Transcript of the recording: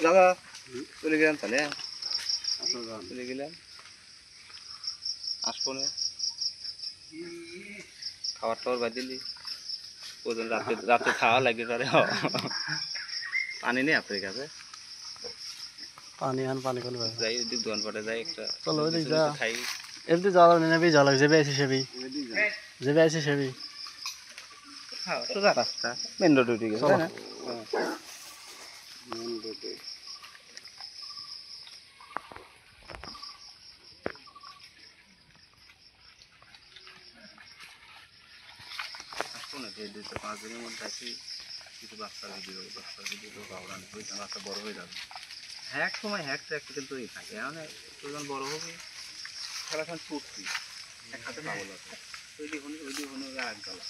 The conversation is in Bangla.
দাদা চলে গেলাম তাহলে চলে গেলাম আসবো না খাবার টাবার বাজিলি ওজন রাতে রাতে খাওয়া লাগে তারে পানি নেই আপনার কাছে পানি আন পানি কোন যাই ওদিক দোকান পাটে যাই একটা চলো ওদিক যা খাই এমনি যাওয়া নেবে জ্বালা যাবে আছে সেবি যাবে আছে সেবি হ্যাঁ সোজা রাস্তা মেন রোড উঠে গেছে না মেন রোডে আসবো না যে 2-5 দিনের মধ্যে আসি কিছু বাচ্চার ভিডিও বাবরান হয়েছে বাচ্চা বড় হয়ে যাবে হ্যাক সময় হ্যাক তো একটা কিন্তু থাকে মানে যখন বড় হবে খেলাখান ছুটছি এক হাতে পাগল আছে ওইদি হনে এক গলা